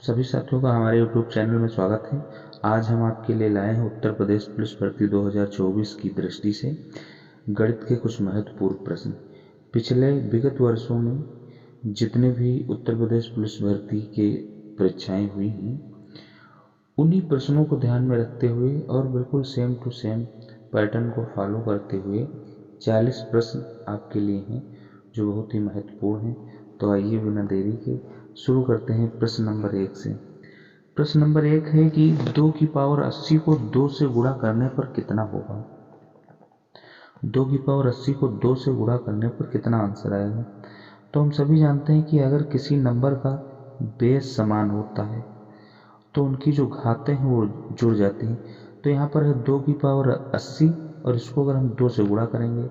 सभी साथियों का हमारे YouTube चैनल में स्वागत है। आज हम आपके लिए लाए हैं उत्तर प्रदेश पुलिस भर्ती 2024 की दृष्टि से गणित के कुछ महत्वपूर्ण प्रश्न। पिछले विगत वर्षों में जितने भी उत्तर प्रदेश पुलिस भर्ती के परीक्षाएं हुई हैं, उन्हीं प्रश्नों को ध्यान में रखते हुए और बिल्कुल सेम टू सेम पैटर्न को फॉलो करते हुए 40 प्रश्न आपके लिए हैं जो बहुत ही महत्वपूर्ण हैं। तो आइए बिना देरी के शुरू करते हैं प्रश्न नंबर 1 से। प्रश्न नंबर 1 है कि 2 की पावर 80 को 2 से गुणा करने पर कितना होगा। 2 की पावर 80 को 2 से गुणा करने पर कितना आंसर आएगा। तो हम सभी जानते हैं कि अगर किसी नंबर का बेस समान होता है तो उनकी जो घातें हैं वो जुड़ जाती हैं। तो यहाँ पर है 2 की पावर 80 और इसको अगर हम 2 से गुणा करेंगे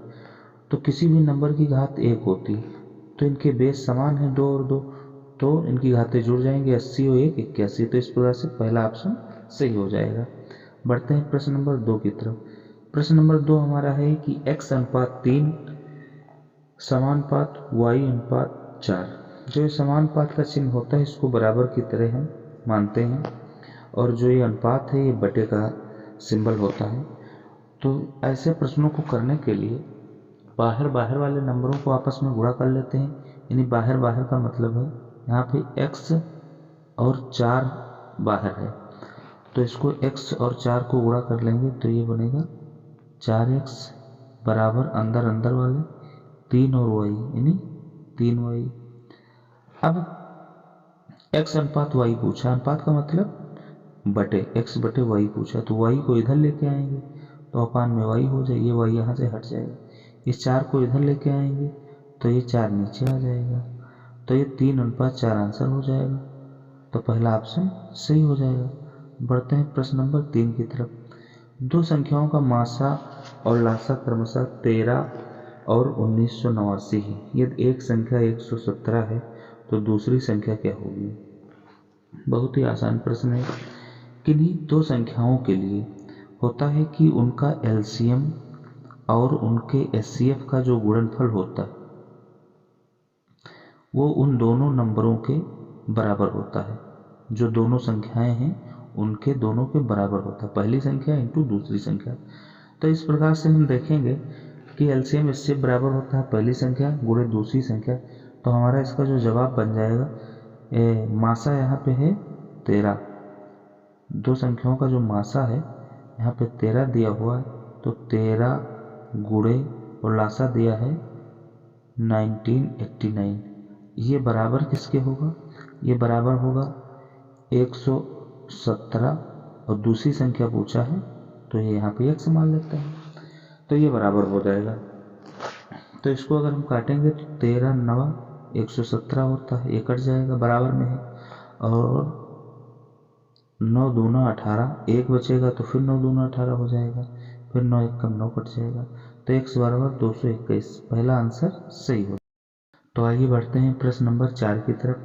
तो किसी भी नंबर की घात 1 होती, तो इनके बेस समान है 2 और 2, तो इनकी घातें जुड़ जाएंगी 80 और 1 81। तो इस प्रकार से पहला ऑप्शन सही हो जाएगा। बढ़ते हैं प्रश्न नंबर 2 की तरफ। प्रश्न नंबर 2 हमारा है कि x अनुपात 3 समानुपात y अनुपात 4। जो ये समानुपात का चिन्ह होता है इसको बराबर की तरह हम मानते हैं, और जो ये अनुपात है ये बटे का सिंबल होता है। तो ऐसे प्रश्नों को करने के लिए बाहर बाहर वाले नंबरों को आपस में गुणा कर लेते हैं। यानी बाहर बाहर का मतलब है यहाँ पे x और 4 बाहर है, तो इसको x और 4 को गुणा कर लेंगे तो ये बनेगा 4x बराबर अंदर अंदर वाले 3 और y यानी 3y। अब x अनुपात y पूछा, अनुपात का मतलब बटे x बटे y पूछा, तो y को इधर लेके आएंगे तो अपान में y हो जाएगी, y यहाँ से हट जाएगा। इस 4 को इधर लेके आएंगे तो ये 4 नीचे आ जाएगा, तो ये 3 अनुपात 4 आंसर हो जाएगा। तो पहला ऑप्शन सही हो जाएगा। बढ़ते हैं प्रश्न नंबर 3 की तरफ। दो संख्याओं का मासा और लासा क्रमशः 13 और 1989 है। यदि एक संख्या 117 है तो दूसरी संख्या क्या होगी। बहुत ही आसान प्रश्न है। किन्हीं दो संख्याओं के लिए होता है कि उनका एलसीएम और उनके एचसीएफ का जो गुणनफल होता है वो उन दोनों नंबरों के बराबर होता है। जो दोनों संख्याएं हैं उनके दोनों के बराबर होता है, पहली संख्या इंटू दूसरी संख्या। तो इस प्रकार से हम देखेंगे कि एलसीएम इससे बराबर होता है पहली संख्या गुणे दूसरी संख्या। तो हमारा इसका जो जवाब बन जाएगा, मासा यहाँ पे है 13, दो संख्याओं का जो मासा है यहाँ पे 13 दिया हुआ है, तो 13 गुणे और लासा दिया है 1989। ये बराबर किसके होगा, ये बराबर होगा 117 और दूसरी संख्या पूछा है तो ये यहाँ पे 1 मान लेते हैं, तो ये बराबर हो जाएगा। तो इसको अगर हम काटेंगे तो 13 9 117 होता है, ये कट जाएगा बराबर में है, और 9 दूना 18, 1 बचेगा तो फिर 9 दूना 18 हो जाएगा, फिर 9 1 कम 9 कट जाएगा, तो x बराबर 221। पहला आंसर सही हो। तो आइए बढ़ते हैं प्रश्न नंबर 4 की तरफ।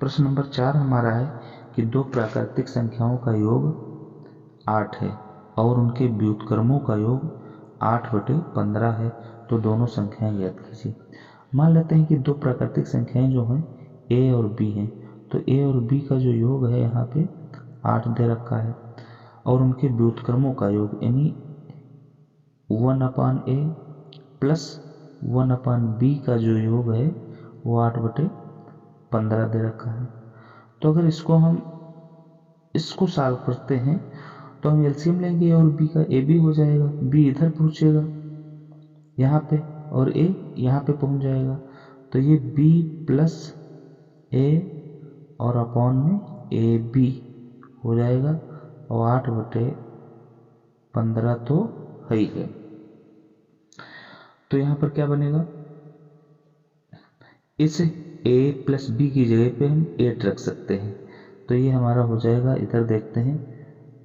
प्रश्न नंबर 4 हमारा है कि दो प्राकृतिक संख्याओं का योग 8 है और उनके व्युत्क्रमों का योग 8/15 है, तो दोनों संख्याएं ज्ञात कीजिए। मान लेते हैं कि दो प्राकृतिक संख्याएं जो हैं a और b हैं, तो a और b का जो योग है यहाँ पे 8 दे रखा है, और उनके व्युत्क्रमों का योग यानी 1/a प्लस 1/b का जो योग है वो 8/15 दे रखा है। तो अगर इसको सॉल्व करते हैं तो हम एलसीएम लेंगे और b का a b हो जाएगा, b इधर पहुँचेगा यहाँ पे और a यहाँ पे पहुँच जाएगा, तो ये b प्लस a और अपॉन में ab हो जाएगा, और 8/15 तो है ही है। तो यहाँ पर क्या बनेगा, इस a प्लस b की जगह पे हम 8 रख सकते हैं, तो ये हमारा हो जाएगा, इधर देखते हैं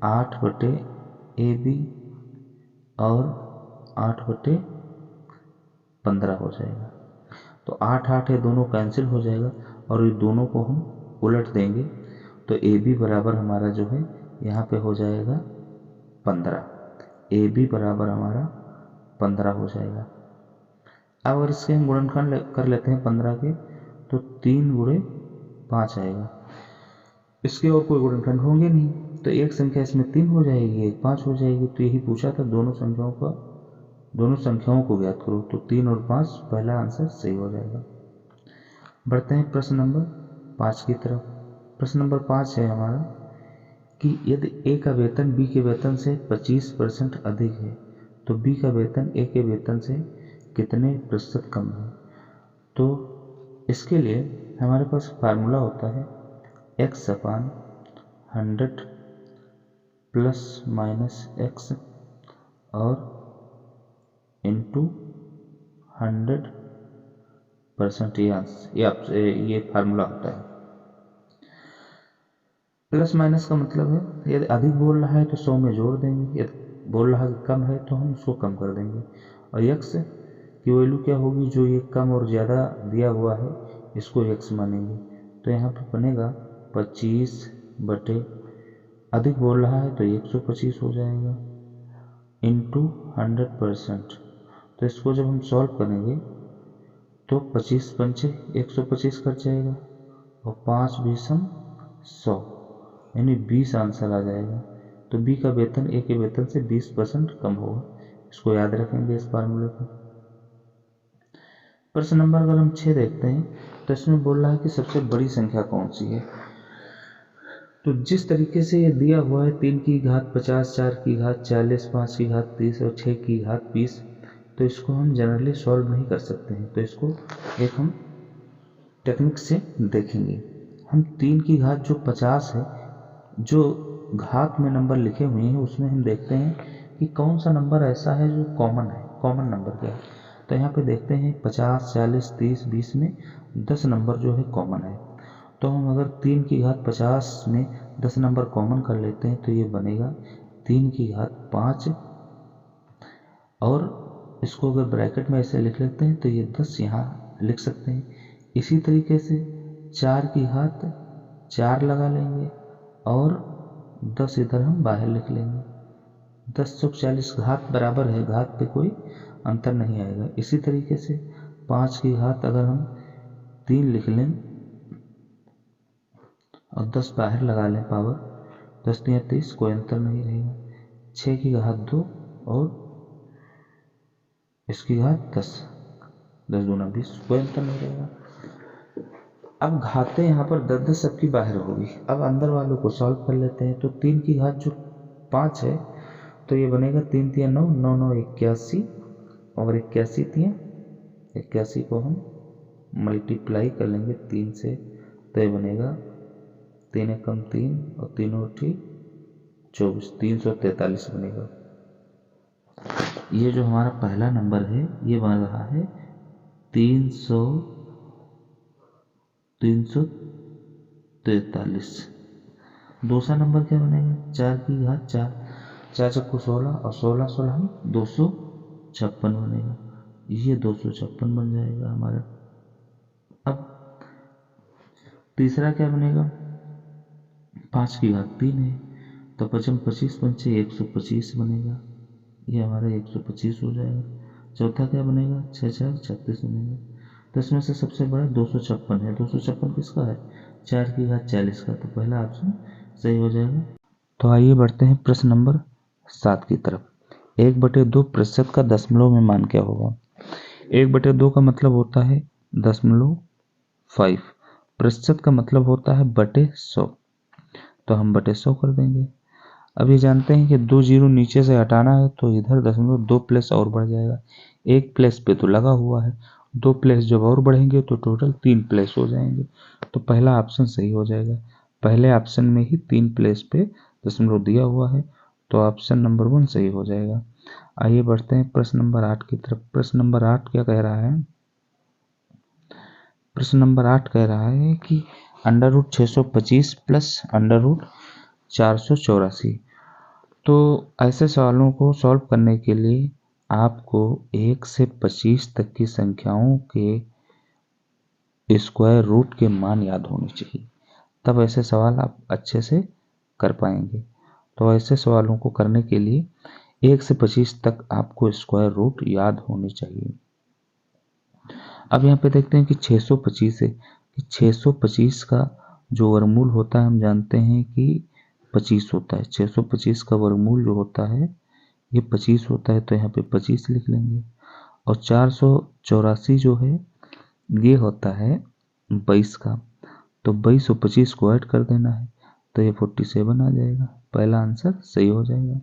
8/ab और 8/15 हो जाएगा। तो 8 8 ये दोनों कैंसिल हो जाएगा और ये दोनों को हम उलट देंगे, तो ab बराबर हमारा जो है यहाँ पे हो जाएगा 15, ab बराबर हमारा 15 हो जाएगा। अब अगर इसके हम गुणनखंड कर लेते हैं 15 के, तो 3 गुणे 5 आएगा, इसके और कोई गुणनखंड होंगे नहीं, तो एक संख्या इसमें 3 हो जाएगी, एक 5 हो जाएगी। तो यही पूछा था, दोनों संख्याओं को ज्ञात करो। तो 3 और 5 पहला आंसर सही हो जाएगा। बढ़ते हैं प्रश्न नंबर 5 की तरफ। प्रश्न नंबर 5 है हमारा कि यदि ए का वेतन बी के वेतन से 25% अधिक है तो बी का वेतन ए के वेतन से कितने प्रतिशत कम है। तो इसके लिए हमारे पास फार्मूला होता है x/100 ± x और इंटू 100%। ये फार्मूला होता है। प्लस माइनस का मतलब है यदि अधिक बोल रहा है तो 100 में जोड़ देंगे, यदि बोल रहा है कि कम है तो हम उसको कम कर देंगे। और x की वैल्यू क्या होगी, जो ये कम और ज़्यादा दिया हुआ है इसको x मानेंगे। तो यहाँ पर बनेगा 25 बटे, अधिक बोल रहा है तो 125 हो जाएगा, इंटू 100%। तो इसको जब हम सॉल्व करेंगे तो 25 पंचे 125 कट जाएगा और 5 बीसम 100, यानी 20 आंसर आ जाएगा। तो बी का वेतन ए के वेतन से 20% कम होगा। इसको याद रखेंगे इस फार्मूले को। प्रश्न नंबर अगर हम 6 देखते हैं तो इसमें बोल रहा है कि सबसे बड़ी संख्या कौन सी है। तो जिस तरीके से ये दिया हुआ है 3 की घात 50, 4 की घात 40, 5 की घात 30 और 6 की घात 20, तो इसको हम जनरली सॉल्व नहीं कर सकते हैं। तो इसको एक हम टेक्निक से देखेंगे। हम 3 की घात जो 50 है, जो घात में नंबर लिखे हुए हैं उसमें हम देखते हैं कि कौन सा नंबर ऐसा है जो कॉमन है, कॉमन नंबर क्या है। तो यहाँ पे देखते हैं 50, 40, 30, 20 में 10 नंबर जो है कॉमन है। तो हम अगर 3 की घात 50 में 10 नंबर कॉमन कर लेते हैं तो ये बनेगा 3 की घात 5, और इसको अगर ब्रैकेट में ऐसे लिख लेते हैं तो ये 10 यहाँ लिख सकते हैं। इसी तरीके से 4 की घात 4 लगा लेंगे और 10 इधर हम बाहर लिख लेंगे। 10 चौक 40 घात बराबर है, घात पे कोई अंतर नहीं आएगा। इसी तरीके से 5 की घात अगर हम 3 लिख लें और 10 बाहर लगा लें पावर, 10 3 30, कोई अंतर नहीं रहेगा। 6 की घात 2 और इसकी घात 10, 10 दूना 20, कोई अंतर नहीं रहेगा। अब घातें यहाँ पर 10 सबकी बाहर होगी। अब अंदर वालों को सॉल्व कर लेते हैं। तो 3 की घात जो 5 है तो ये बनेगा 3 3 9, 9 9 81 और 81 3 81 को हम मल्टीप्लाई कर लेंगे 3 से, तो ये बनेगा 3 एकम 3 और 3 और 24, 343 बनेगा। ये जो हमारा पहला नंबर है ये बन रहा है 343। दूसरा नंबर क्या बनेगा, 4 की घात 4, 4 चक्कू 16 और 16 16 256 बनेगा। ये 256 बन जाएगा हमारा। अब तीसरा क्या बनेगा, 5 की घात 3 है तो 55 25 पंचे 125 बनेगा, ये हमारा 125 हो जाएगा। चौथा क्या बनेगा, 6 4 36 बनेगा। तो इसमें से सबसे बड़ा 256 है। 256 किसका है, 4 की घात 40 का, तो पहला ऑप्शन सही हो जाएगा। तो आइए बढ़ते हैं प्रश्न नंबर 7 की तरफ। 1/2 प्रतिशत का दशमलव में मान क्या होगा। 1/2 का मतलब होता है 0.5, प्रतिशत का मतलब होता है बटे 100, तो हम बटे 100 कर देंगे। अब ये जानते हैं कि 2 जीरो नीचे से हटाना है तो इधर 2 प्लेस और बढ़ जाएगा। 1 प्लेस पे तो लगा हुआ है, 2 प्लेस जब और बढ़ेंगे तो टोटल 3 प्लेस हो जाएंगे। तो पहला ऑप्शन सही हो जाएगा। पहले ऑप्शन में ही 3 प्लेस पे दशमलव दिया हुआ है, तो ऑप्शन नंबर 1 सही हो जाएगा। आइए बढ़ते हैं प्रश्न नंबर 8 की तरफ। प्रश्न नंबर 8 क्या कह रहा है, प्रश्न नंबर 8 कह रहा है कि √625 प्लस √484। तो ऐसे सवालों को सॉल्व करने के लिए आपको 1 से 25 तक की संख्याओं के स्क्वायर रूट के मान याद होने चाहिए, तब ऐसे सवाल आप अच्छे से कर पाएंगे। तो ऐसे सवालों को करने के लिए 1 से 25 तक आपको स्क्वायर रूट याद होने चाहिए। अब यहाँ पे देखते हैं कि 625 है, कि 625 का जो वर्गमूल होता है हम जानते हैं कि 25 होता है। 625 का वर्गमूल जो होता है ये 25 होता है, तो यहाँ पे 25 लिख लेंगे। और 484 जो है ये होता है 22 का, तो 22 और 25 को ऐड कर देना है, तो ये 47 आ जाएगा। पहला आंसर सही हो जाएगा।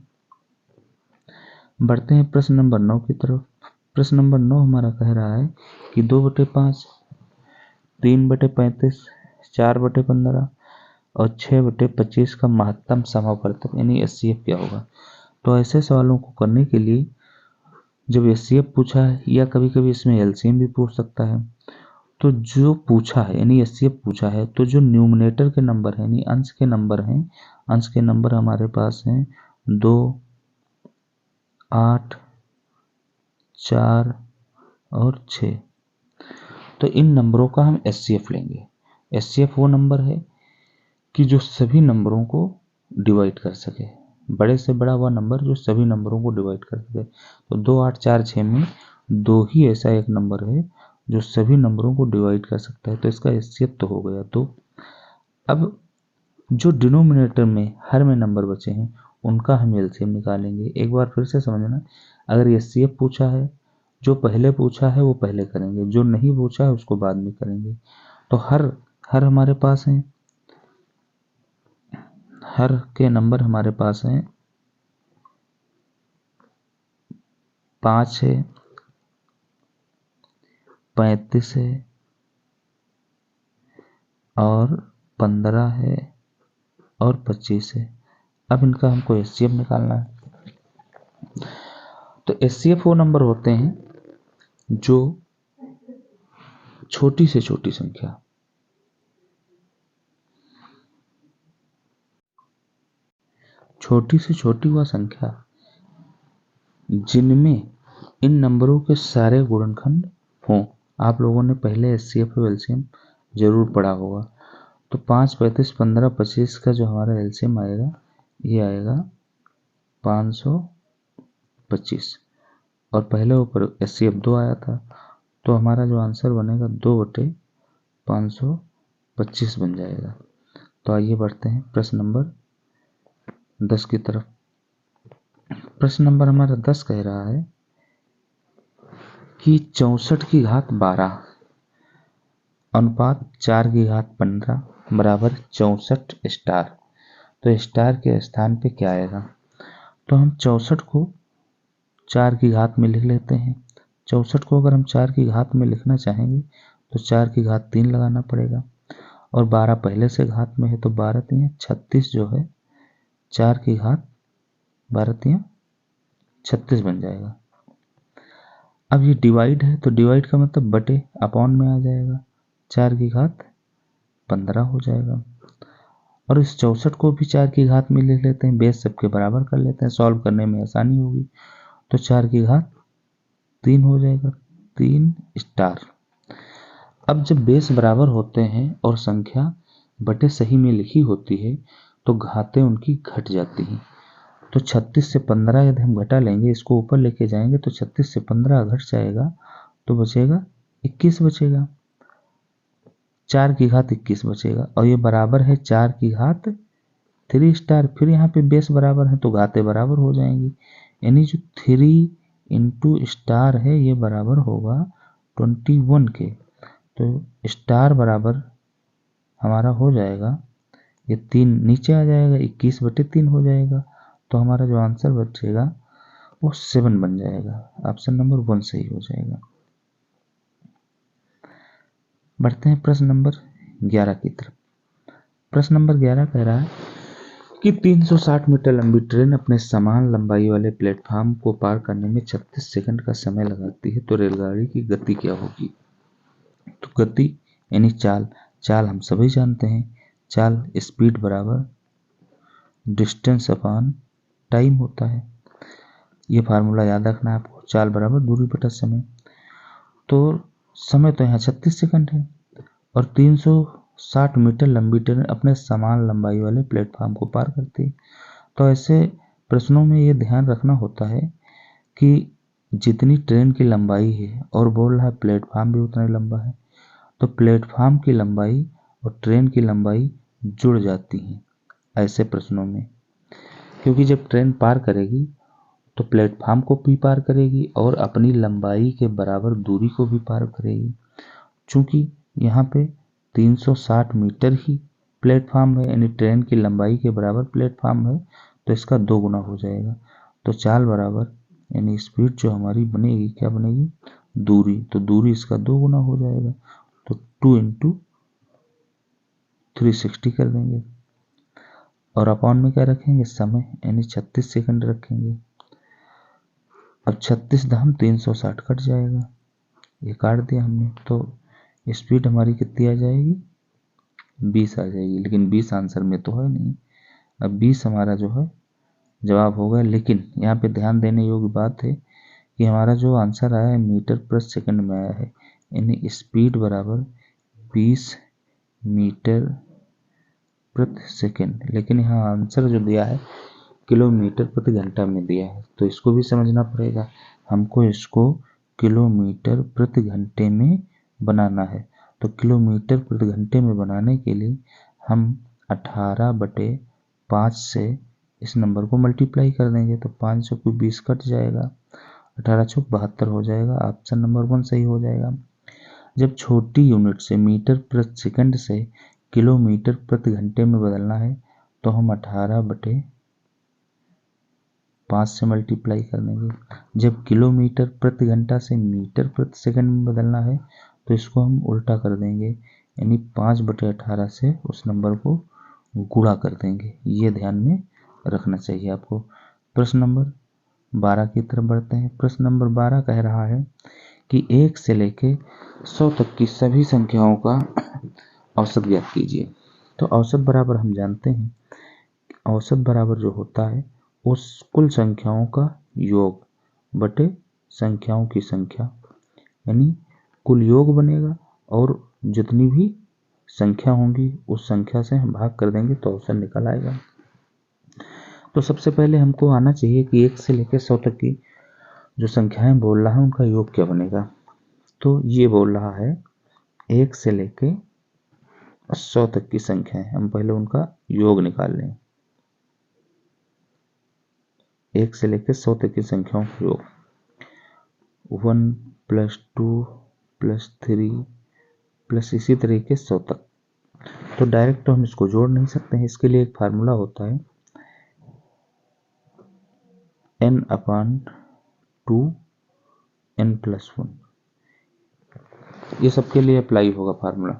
बढ़ते हैं प्रश्न नंबर 9 की तरफ। प्रश्न नंबर 9 हमारा कह रहा है कि 2/5, 3/35, 4/15 और 6/25 का महत्तम समावर्तक यानी एचसीएफ क्या होगा। तो ऐसे सवालों को करने के लिए जब एचसीएफ पूछा है या कभी कभी इसमें एलसीएम भी पूछ सकता है, तो जो पूछा है यानी एचसीएफ पूछा है, तो जो न्यूमरेटर के नंबर हैं यानी अंश के नंबर हैं, अंश के नंबर हमारे पास हैं 2, 8, 4 और 6। तो इन नंबरों का हम एचसीएफ लेंगे। एचसीएफ वो नंबर है कि जो सभी नंबरों को डिवाइड कर सके, बड़े से बड़ा वह नंबर जो सभी नंबरों को डिवाइड कर सके। तो 2, 8, 4, 6 में 2 ही ऐसा एक नंबर है जो सभी नंबरों को डिवाइड कर सकता है, तो इसका एचसीएफ तो हो गया। तो अब जो डिनोमिनेटर में हर में नंबर बचे हैं उनका हम एलसीएम निकालेंगे। एक बार फिर से समझना, अगर एचसीएफ पूछा है, जो पहले पूछा है वो पहले करेंगे, जो नहीं पूछा है उसको बाद में करेंगे। तो हर हमारे पास हैं, हर के नंबर हमारे पास हैं 5 है, 35 है और 15 है और 25 है। अब इनका हमको एचसीएफ निकालना है। तो एचसीएफ वो नंबर होते हैं जो छोटी से छोटी संख्या, छोटी से छोटी वह संख्या जिनमें इन नंबरों के सारे गुणनखंड हों। आप लोगों ने पहले एचसीएफ और एलसीएम जरूर पढ़ा होगा। तो 5, 35, 15, 25 का जो हमारा एलसीएम आएगा ये आएगा 525, और पहले ऊपर एचसीएफ 2 आया था, तो हमारा जो आंसर बनेगा 2/525 बन जाएगा। तो आइए बढ़ते हैं प्रश्न नंबर 10 की तरफ। प्रश्न नंबर हमारा 10 कह रहा है कि 64 की घात 12 अनुपात 4 की घात 15 बराबर 64 स्टार। तो स्टार के स्थान पे क्या आएगा। तो हम 64 को 4 की घात में लिख लेते हैं। 64 को अगर हम 4 की घात में लिखना चाहेंगे तो 4 की घात 3 लगाना पड़ेगा, और 12 पहले से घात में है, तो 12 3 36 जो है 4 की घात 12 3 36 बन जाएगा। अब ये डिवाइड है, तो डिवाइड का मतलब बटे अपॉन में आ जाएगा, 4 की घात 15 हो जाएगा। और इस 64 को भी 4 की घात में लिख लेते हैं, बेस सबके बराबर कर लेते हैं, सॉल्व करने में आसानी होगी। तो 4 की घात 3 हो जाएगा, 3 स्टार। अब जब बेस बराबर होते हैं और संख्या बटे सही में लिखी होती है तो घातें उनकी घट जाती हैं। तो 36 से 15 यदि हम घटा लेंगे, इसको ऊपर लेके जाएंगे तो 36 से 15 घट जाएगा, तो बचेगा 21 बचेगा, 4 की घात 21 बचेगा। और ये बराबर है 4 की घात 3 स्टार। फिर यहाँ पे बेस बराबर है तो घातें बराबर हो जाएंगी, यानी जो 3 इंटू स्टार है ये बराबर होगा 21 के। तो स्टार बराबर हमारा हो जाएगा, ये 3 नीचे आ जाएगा, 21/3 हो जाएगा। तो हमारा जो आंसर बचेगा वो 7 बन जाएगा। ऑप्शन नंबर 1 सही हो जाएगा। बढ़ते हैं प्रश्न नंबर 11 की तरफ। प्रश्न नंबर 11 कह रहा है कि 360 मीटर लंबी ट्रेन अपने समान लंबाई वाले प्लेटफॉर्म को पार करने में 36 सेकंड का समय लगाती है, तो रेलगाड़ी की गति क्या होगी। तो गति यानी चाल, चाल हम सभी जानते हैं, चाल स्पीड बराबर डिस्टेंस अपॉन टाइम होता है। ये फार्मूला याद रखना है आपको, चाल बराबर दूरी बटा समय। तो समय तो यहाँ 36 सेकंड है, और 360 मीटर लंबी ट्रेन अपने समान लंबाई वाले प्लेटफॉर्म को पार करती है। तो ऐसे प्रश्नों में ये ध्यान रखना होता है कि जितनी ट्रेन की लंबाई है और बोल रहा है प्लेटफॉर्म भी उतना ही लंबा है, तो प्लेटफॉर्म की लंबाई और ट्रेन की लंबाई जुड़ जाती हैं ऐसे प्रश्नों में, क्योंकि जब ट्रेन पार करेगी तो प्लेटफार्म को भी पार करेगी और अपनी लंबाई के बराबर दूरी को भी पार करेगी। चूंकि यहाँ पे 360 मीटर ही प्लेटफार्म है, यानी ट्रेन की लंबाई के बराबर प्लेटफार्म है, तो इसका 2 गुना हो जाएगा। तो चाल बराबर यानी स्पीड जो हमारी बनेगी, क्या बनेगी, दूरी, तो दूरी इसका 2 गुना हो जाएगा। तो 2 इंटू 360 कर देंगे और अपॉन में क्या रखेंगे, समय, यानी 36 सेकंड रखेंगे। अब 36 धाम 360 कट जाएगा, ये काट दिया हमने, तो स्पीड हमारी कितनी आ जाएगी, 20 आ जाएगी। लेकिन 20 आंसर में तो है नहीं, अब 20 हमारा जो है जवाब होगा। लेकिन यहाँ पे ध्यान देने योग्य बात है कि हमारा जो आंसर आया है मीटर प्रति सेकंड में आया है, यानी स्पीड बराबर 20 मीटर प्रति सेकंड। लेकिन यहाँ आंसर जो दिया है किलोमीटर प्रति घंटा में दिया है, तो इसको भी समझना पड़ेगा। हमको इसको किलोमीटर प्रति घंटे में बनाना है, तो किलोमीटर प्रति घंटे में बनाने के लिए हम 18/5 से इस नंबर को मल्टीप्लाई कर देंगे, तो 5 से कोई 20 कट जाएगा, 18 चौक 72 हो जाएगा। ऑप्शन नंबर 1 सही हो जाएगा। जब छोटी यूनिट से मीटर प्रति सेकंड से किलोमीटर प्रति घंटे में बदलना है तो हम 18/5 से मल्टीप्लाई कर देंगे। जब किलोमीटर प्रति घंटा से मीटर प्रति सेकंड में बदलना है तो इसको हम उल्टा कर देंगे, यानी 5/18 से उस नंबर को गुणा कर देंगे। ये ध्यान में रखना चाहिए आपको। प्रश्न नंबर 12 की तरफ बढ़ते हैं। प्रश्न नंबर 12 कह रहा है कि 1 से लेके 100 तक की सभी संख्याओं का औसत ज्ञात कीजिए। तो औसत बराबर हम जानते हैं, औसत बराबर जो होता है उस कुल संख्याओं का योग बटे संख्याओं की संख्या, यानी कुल योग बनेगा और जितनी भी संख्या होंगी उस संख्या से हम भाग कर देंगे तो औसत निकल आएगा। तो सबसे पहले हमको आना चाहिए कि 1 से लेकर 100 तक की जो संख्याएं बोल रहा है उनका योग क्या बनेगा। तो ये बोल रहा है 1 से लेके 100 तक की संख्याएं, हम पहले उनका योग निकाल लें। 1 से लेके 100 तक की संख्याओं का योग 1 + 2 + 3 प्लस इसी तरीके 100 तक। तो डायरेक्ट तो हम इसको जोड़ नहीं सकते हैं, इसके लिए एक फार्मूला होता है n/2 n+1। ये सबके लिए अप्लाई होगा फार्मूला,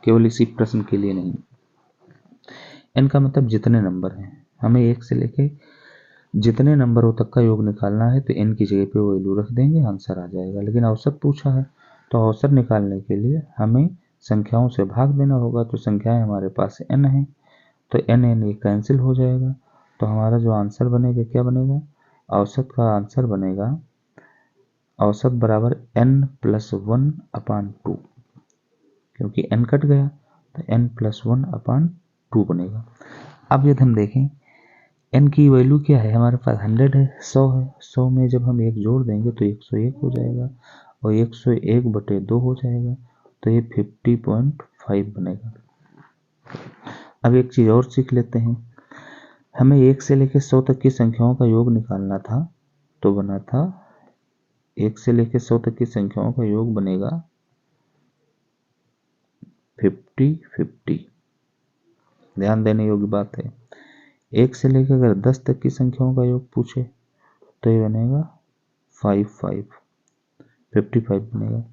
केवल इसी प्रश्न के लिए नहीं। n का मतलब जितने नंबर हैं, हमें 1 से लेके जितने नंबरों तक का योग निकालना है तो n की जगह पे वो वैल्यू रख देंगे, आंसर आ जाएगा। लेकिन औसत पूछा है तो औसत निकालने के लिए हमें संख्याओं से भाग देना होगा। तो संख्याएं हमारे पास n है तो n ये कैंसिल हो जाएगा, तो हमारा जो आंसर बनेगा क्या बनेगा, औसत का आंसर बनेगा औसत बराबर n+1/2, क्योंकि n कट गया तो n+1/2 बनेगा। अब यदि हम देखें n की वैल्यू क्या है, हमारे पास 100 है, 100 है, 100 में जब हम 1 जोड़ देंगे तो 101 हो जाएगा और 101/2 हो जाएगा, तो ये 50.5 बनेगा। अब एक चीज़ और सीख लेते हैं, हमें 1 से लेकर 100 तक की संख्याओं का योग निकालना था, तो बना था 1 से लेकर 100 तक की संख्याओं का योग बनेगा 50-50। ध्यान देने योग्य बात है, 1 से लेकर अगर 10 तक की संख्याओं का योग पूछे तो ये बनेगा 55 बनेगा।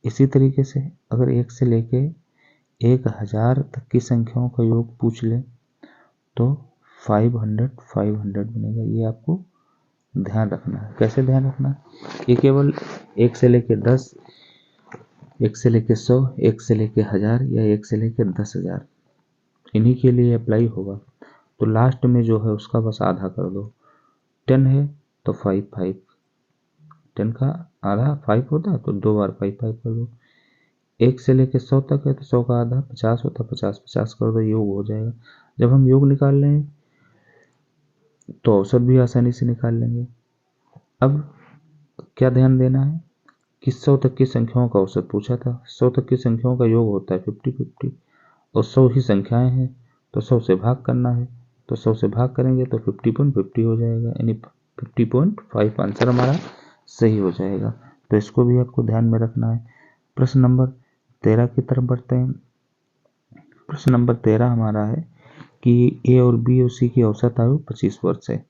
इसी तरीके से अगर 1 से लेके 1000 तक की संख्याओं का योग पूछ ले तो 500 बनेगा। ये आपको ध्यान रखना है। कैसे ध्यान रखना है, ये केवल 1 से लेके 10, 1 से लेके 100, 1 से लेके 1000 या 1 से लेके 10,000 इन्हीं के लिए अप्लाई होगा। तो लास्ट में जो है उसका बस आधा कर दो, 10 है तो 5 10 का आधा 5 होता है तो 2 बार 5 कर दो। 1 से लेके 100 तक है तो 100 का आधा 50 होता है, 50 कर दो, योग हो जाएगा। जब हम योग निकाल लें तो औसत भी आसानी से निकाल लेंगे। अब क्या ध्यान देना है कि 100 तक की संख्याओं का औसत पूछा था, 100 तक की संख्याओं का योग होता है 50-50, और 100 ही संख्याएं हैं तो 100 से भाग करना है, तो 100 से भाग करेंगे तो 50.50 हो जाएगा, यानी 50.5 आंसर हमारा सही हो जाएगा। तो इसको भी आपको ध्यान में रखना है। प्रश्न नंबर 13 की तरफ बढ़ते हैं। प्रश्न नंबर 13 हमारा है कि ए और बी और सी की औसत आयु 25 वर्ष है।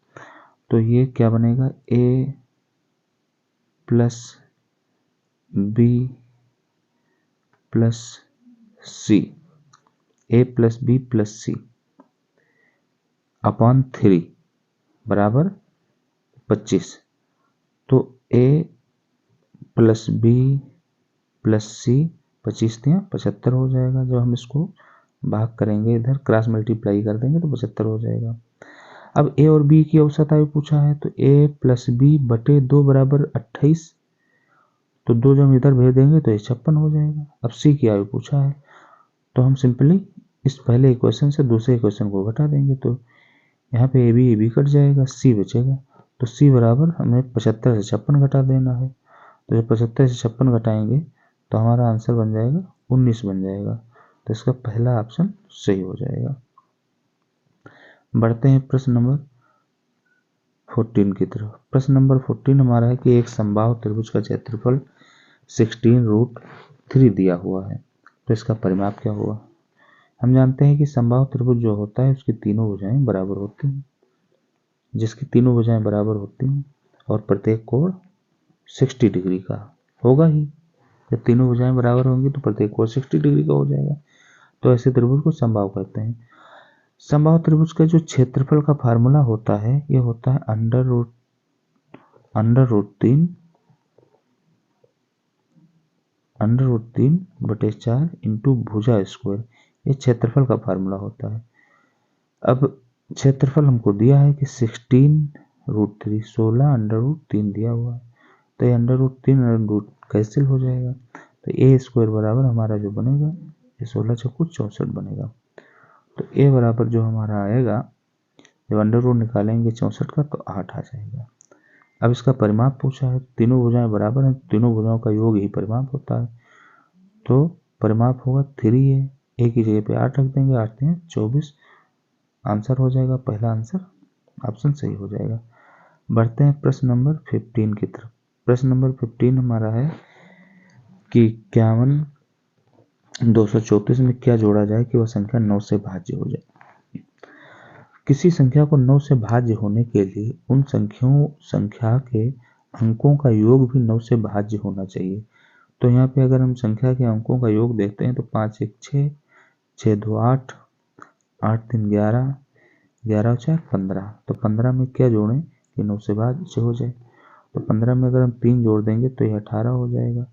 तो ये क्या बनेगा, ए प्लस बी प्लस सी, ए प्लस बी प्लस सी अपॉन 3 बराबर 25। तो ए प्लस बी प्लस सी 25 दिया 75 हो जाएगा। जब हम इसको भाग करेंगे, इधर क्रॉस मल्टीप्लाई कर देंगे तो 75 हो जाएगा। अब ए और बी की औसत आयु पूछा है, तो ए प्लस बी बटे 2 बराबर 28, तो 2 जब हम इधर भेज देंगे तो ये 56 हो जाएगा। अब सी की आयु पूछा है, तो हम सिंपली इस पहले इक्वेशन से दूसरे इक्वेशन को घटा देंगे, तो यहाँ पे ए बी कट जाएगा, सी बचेगा। तो सी बराबर हमें 75 से 56 घटा देना है। तो जब 75 से 56 घटाएंगे तो हमारा आंसर बन जाएगा 19 बन जाएगा। तो इसका पहला ऑप्शन सही हो जाएगा। बढ़ते हैं प्रश्न नंबर 14 की तरफ। प्रश्न नंबर 14 हमारा है कि एक समबाहु त्रिभुज का क्षेत्रफल 16√3 दिया हुआ है, तो इसका परिमाप क्या हुआ। हम जानते हैं कि समबाहु त्रिभुज जो होता है उसकी तीनों भुजाएं बराबर होती हैं। जिसकी तीनों भुजाएं बराबर होती हैं और प्रत्येक कोण 60 डिग्री का होगा ही। जब तीनों भुजाएं बराबर होंगी तो प्रत्येक कोण 60 डिग्री का हो जाएगा। तो ऐसे त्रिभुज को समबाहु कहते हैं। समबाहु त्रिभुज का जो क्षेत्रफल का फार्मूला होता है, ये होता है अंडर रूट 3/4 इंटू भुजा स्क्वायर, ये क्षेत्रफल का फार्मूला होता है। अब क्षेत्रफल हमको दिया है कि 16√3, 16 अंडर रूट 3 दिया हुआ है, तो ये अंडर रूट कैंसिल हो जाएगा। तो ए स्क्वायर बराबर हमारा जो बनेगा, ये 16 चौको 64 बनेगा। तो ए बराबर जो हमारा आएगा, जब अंडर रूट निकालेंगे 64 का तो 8 आ जाएगा। अब इसका परिमाप पूछा है, तीनों भुजाएं बराबर हैं, तीनों भुजाओं का योग ही परिमाप होता है। तो परिमाप होगा 3 है, ए की जगह पे 8 रख देंगे, 8 में 24 आंसर हो जाएगा। पहला आंसर ऑप्शन सही हो जाएगा। बढ़ते हैं प्रश्न नंबर 15 की तरफ। प्रश्न नंबर 15 हमारा है कि 234 में क्या जोड़ा जाए कि वह संख्या 9 से भाज्य हो जाए। किसी संख्या को 9 से भाज्य होने के लिए उन संख्या के अंकों का योग भी 9 से भाज्य होना चाहिए। तो यहाँ पे अगर हम संख्या के अंकों का योग देखते हैं तो 5 1 6, 6 2 8, 8 3 11, 11 4 15। तो 15 में क्या जोड़ें कि 9 से भाज्य हो जाए। तो 15 में अगर हम 3 जोड़ देंगे तो ये 18 हो जाएगा।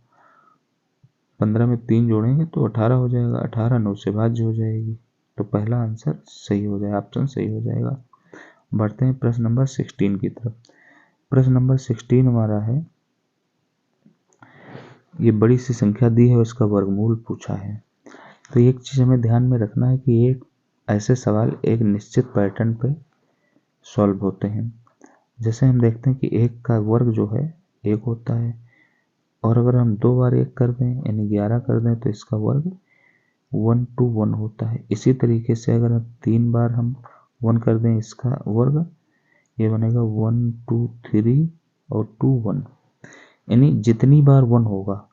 15 में 3 जोड़ेंगे तो 18 हो जाएगा। 18 9 से भाज्य हो जाएगी। तो पहला आंसर सही हो जाएगा, ऑप्शन सही हो जाएगा। बढ़ते हैं प्रश्न नंबर 16 की तरफ। प्रश्न नंबर 16 हमारा है, ये बड़ी सी संख्या दी है और इसका वर्गमूल पूछा है। तो एक चीज हमें ध्यान में रखना है कि एक ऐसे सवाल एक निश्चित पैटर्न पे सॉल्व होते हैं। जैसे हम देखते हैं कि 1 का वर्ग जो है 1 होता है, और अगर हम 2 बार 1 कर दें यानी 11 कर दें तो इसका वर्ग 1 2 1 होता है। इसी तरीके से अगर हम 3 बार हम 1 कर दें इसका वर्ग, ये बनेगा 1 2 3 और 2 1। यानी जितनी बार 1 होगा